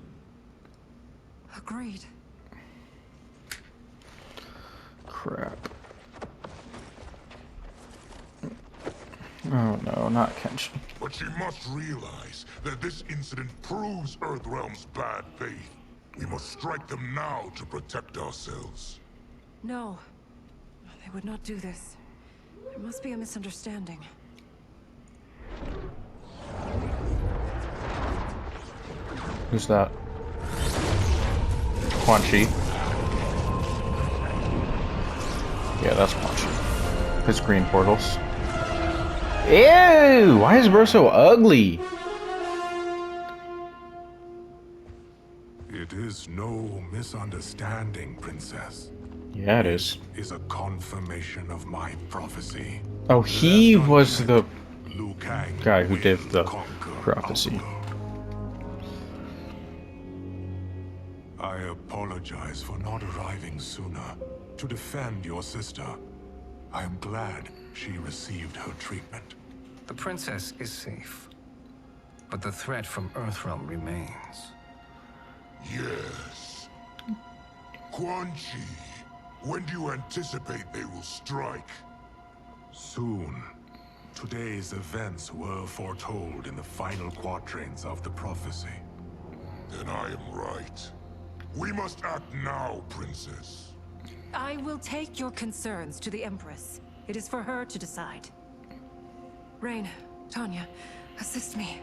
Agreed. Crap. Oh no, not Kenshi. But she must realize that this incident proves Earthrealm's bad faith. We must strike them now to protect ourselves. No. They would not do this. There must be a misunderstanding. Who's that? Quan Chi. Yeah, that's Quan Chi. His green portals. Ew! Why is bro so ugly? It is no misunderstanding, Princess. Yeah, it is. Is a confirmation of my prophecy. Oh, he was the Liu Kang guy who did will the conquer prophecy. I apologize for not arriving sooner to defend your sister. I am glad she received her treatment. The princess is safe, but the threat from Earthrealm remains. Yes. Quan Chi, when do you anticipate they will strike? Soon. Today's events were foretold in the final quatrains of the prophecy. Then I am right. We must act now, Princess. I will take your concerns to the Empress. It is for her to decide. Rain, Tanya, assist me.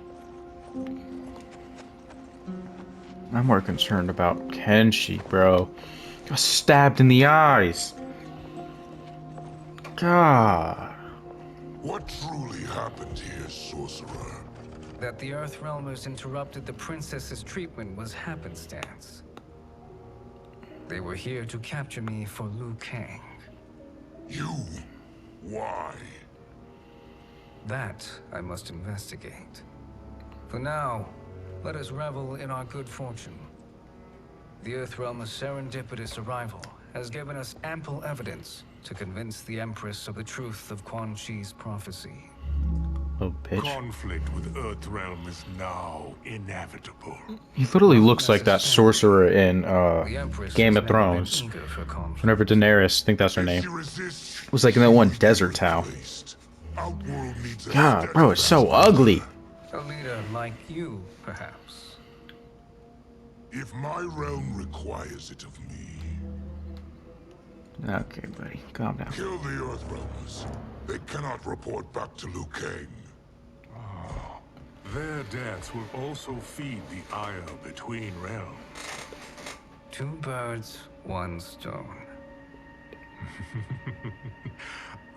I'm more concerned about Kenshi, bro. Got stabbed in the eyes. God. What truly happened here, sorcerer? That the Earthrealmers interrupted the princess's treatment was happenstance. They were here to capture me for Liu Kang. You? Why? That I must investigate. For now, let us revel in our good fortune. The Earthrealm's serendipitous arrival has given us ample evidence to convince the Empress of the truth of Quan Chi's prophecy. Oh, bitch. Conflict with Earthrealm is now inevitable. He literally looks like that sorcerer in Game of Thrones. Whenever Daenerys, I think that's her name, was like in that one desert town. God, bro, it's so ugly. A leader like you, perhaps. If my realm requires it of me, okay, buddy, calm down. kill the Earthrealmers. They cannot report back to Liu Kang. Their deaths will also feed the ire between realms. Two birds, one stone.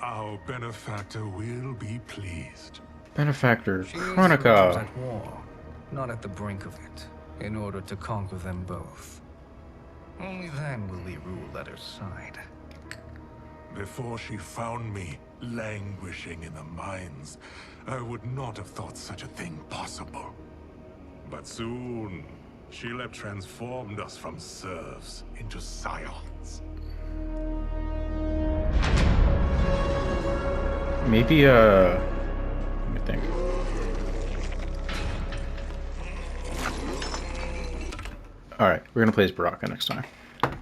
Our benefactor will be pleased. Benefactor, She is Chronica. at war, not at the brink of it, in order to conquer them both. Only then will we rule at her side. Before she found me languishing in the mines, I would not have thought such a thing possible. But soon, Sheila transformed us from serfs into scions. Maybe, let me think. Alright, we're gonna play as Baraka next time.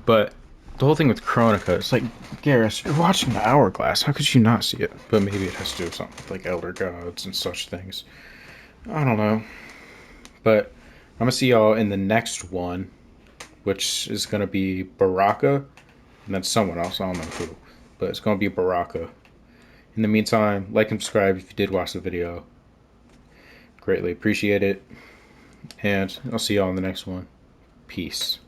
But the whole thing with Chronica, it's like, Garrus, you're watching the Hourglass. How could you not see it? But maybe it has to do with something like Elder Gods and such things. I don't know. But I'm gonna see y'all in the next one, which is gonna be Baraka, and then someone else, I don't know who. But it's gonna be Baraka. In the meantime, like and subscribe if you did watch the video. Greatly appreciate it. And I'll see y'all in the next one. Peace.